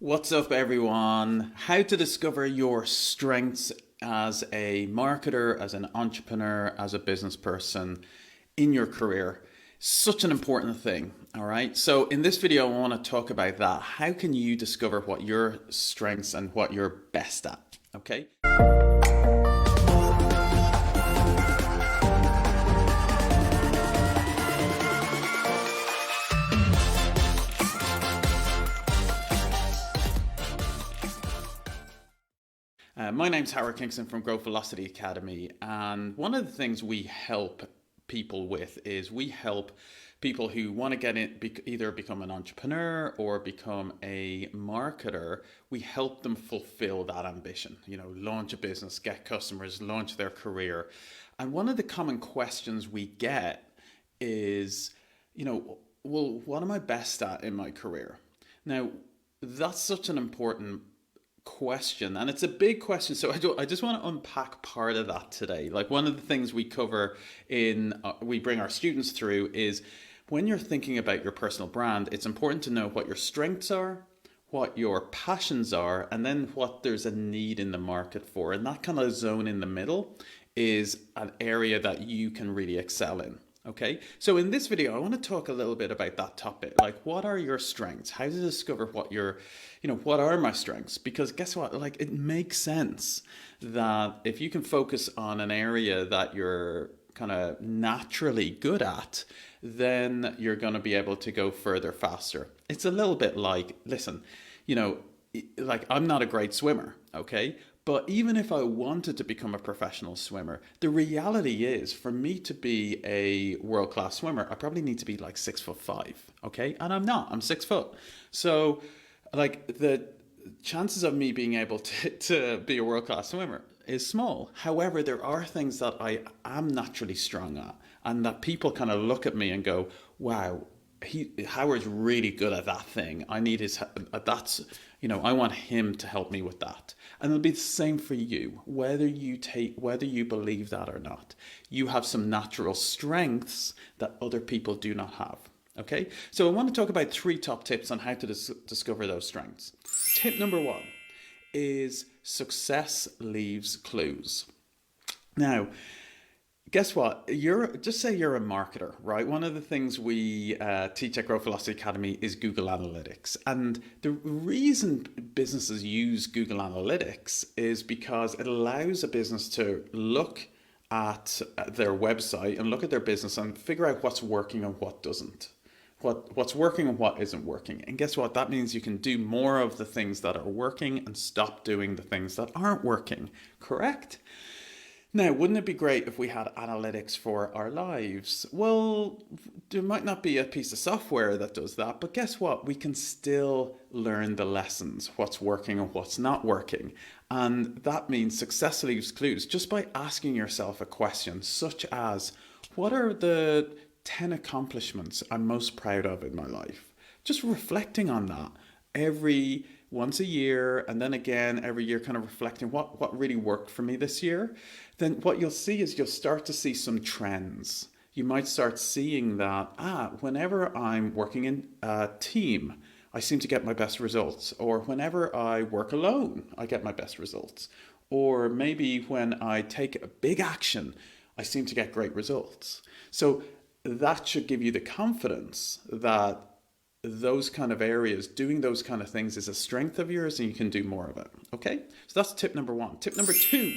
What's up, everyone? How to discover your strengths as a marketer, as an entrepreneur, as a business person in your career. Such an important thing, all right? So in this video, I want to talk about that. How can you discover what your strengths and what you're best at, okay? My name's Howard Kingston from Growth Velocity Academy, and one of the things we help people with is we help people who want to get in, either become an entrepreneur or become a marketer. We help them fulfill that ambition, launch a business, get customers, launch their career. And one of the common questions we get is, well, what am I best at in my career? Now, that's such an important question, and it's a big question, so I just want to unpack part of that today. Like, one of the things we cover we bring our students through is when you're thinking about your personal brand, it's important to know what your strengths are, what your passions are, and then what there's a need in the market for. And that kind of zone in the middle is an area that you can really excel in. Okay, so in this video, I want to talk a little bit about that topic. Like, what are your strengths? How to discover what are my strengths? Because guess what? Like, it makes sense that if you can focus on an area that you're kind of naturally good at, then you're going to be able to go further faster. It's a little bit like, listen, like, I'm not a great swimmer, okay? But even if I wanted to become a professional swimmer, the reality is for me to be a world-class swimmer, I probably need to be like 6'5", okay? And I'm not, I'm 6 foot. So like, the chances of me being able to be a world-class swimmer is small. However, there are things that I am naturally strong at, and that people kind of look at me and go, wow, Howard's really good at that thing. I need I want him to help me with that. And it'll be the same for you, whether you believe that or not. You have some natural strengths that other people do not have. Okay, so I want to talk about 3 top tips on how to discover those strengths. Tip number 1 is success leaves clues. Now, guess what? Just say you're a marketer, right? One of the things we teach at Growth Velocity Academy is Google Analytics. And the reason businesses use Google Analytics is because it allows a business to look at their website and look at their business and figure out what's working and what doesn't. What's working and what isn't working. And guess what? That means you can do more of the things that are working and stop doing the things that aren't working, correct? Now, wouldn't it be great if we had analytics for our lives? Well, there might not be a piece of software that does that, but guess what? We can still learn the lessons, what's working and what's not working. And that means success leaves clues just by asking yourself a question such as, what are the 10 accomplishments I'm most proud of in my life? Just reflecting on that once a year, and then again every year, kind of reflecting what really worked for me this year. Then what you'll see is you'll start to see some trends. You might start seeing that, whenever I'm working in a team, I seem to get my best results. Or whenever I work alone, I get my best results. Or maybe when I take a big action, I seem to get great results. So that should give you the confidence that those kind of areas, doing those kind of things, is a strength of yours and you can do more of it. Okay, so that's tip number 1. Tip number 2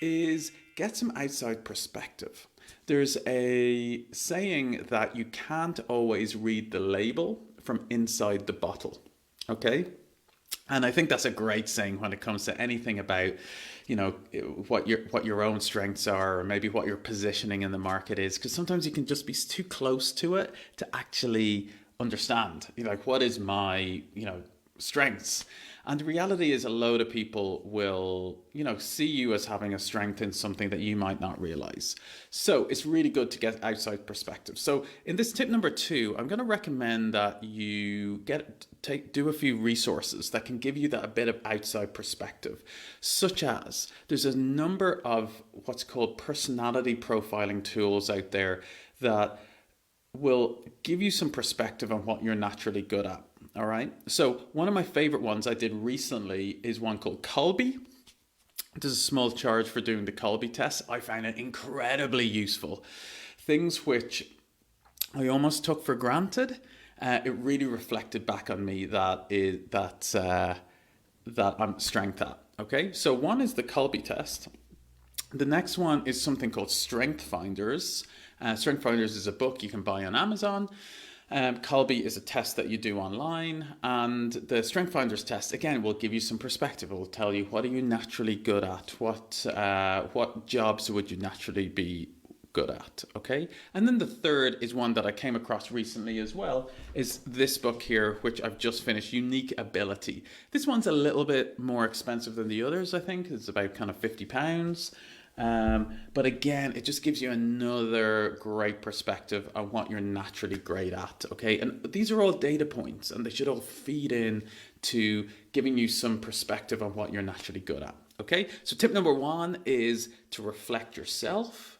is get some outside perspective. There's a saying that you can't always read the label from inside the bottle. Okay, and I think that's a great saying when it comes to anything about what your own strengths are, or maybe what your positioning in the market is, because sometimes you can just be too close to it to actually understand, what is my, strengths. And the reality is a load of people will, see you as having a strength in something that you might not realize. So it's really good to get outside perspective. So in this tip number 2, I'm going to recommend that you do a few resources that can give you that a bit of outside perspective, such as there's a number of what's called personality profiling tools out there that will give you some perspective on what you're naturally good at. All right. So one of my favorite ones I did recently is one called Colby. There's a small charge for doing the Colby test. I found it incredibly useful. Things which I almost took for granted. It really reflected back on me that I'm strength at. Okay, so one is the Colby test. The next one is something called Strength Finders. Strength Finders is a book you can buy on Amazon. Colby is a test that you do online, and the Strength Finders test again will give you some perspective. It will tell you what are you naturally good at, what jobs would you naturally be good at, okay? And then the third is one that I came across recently as well, is this book here, which I've just finished, Unique Ability. This one's a little bit more expensive than the others, I think. It's about kind of £50. But again, it just gives you another great perspective on what you're naturally great at, okay? And these are all data points, and they should all feed in to giving you some perspective on what you're naturally good at, okay? So tip number one is to reflect yourself.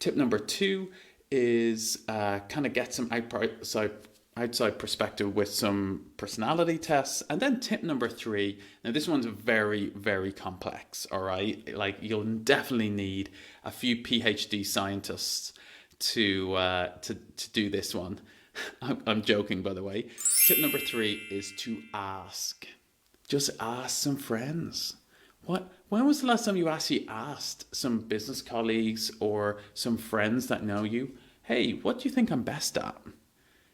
Tip number two is kind of get some outside perspective with some personality tests. And then tip number three, now this one's very, very complex, all right? Like you'll definitely need a few PhD scientists to do this one. I'm joking, by the way. Tip number three is to ask. Just ask some friends. When was the last time you actually asked some business colleagues or some friends that know you, hey, what do you think I'm best at?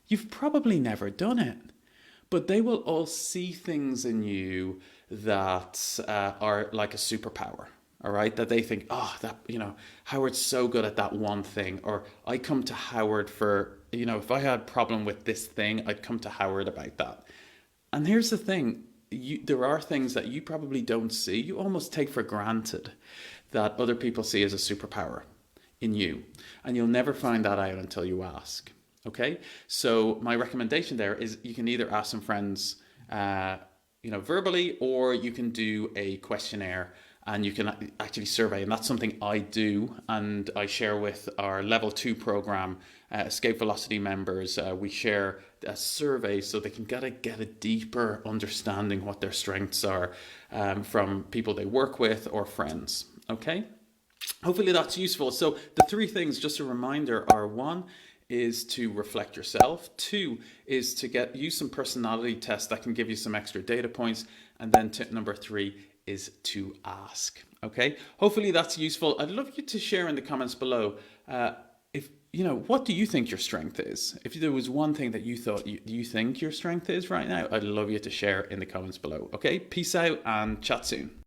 You've probably never done it, but they will all see things in you that are like a superpower, all right? That they think, oh, Howard's so good at that one thing, or I come to Howard for, if I had a problem with this thing, I'd come to Howard about that. And here's the thing. There are things that you probably don't see, you almost take for granted, that other people see as a superpower in you. And you'll never find that out until you ask. Okay? So my recommendation there is you can either ask some friends verbally, or you can do a questionnaire and you can actually survey. And that's something I do and I share with our level 2 program, Escape Velocity members. We share a survey so they can get a deeper understanding what their strengths are from people they work with or friends. Okay? Hopefully that's useful. So the three things, just a reminder, are one, is to reflect yourself. Two is to use some personality tests that can give you some extra data points. And then tip number three is to ask. Okay, hopefully that's useful. I'd love you to share in the comments below what do you think your strength is? If there was one thing that you thought you think your strength is right now, I'd love you to share in the comments below. Okay, peace out and chat soon.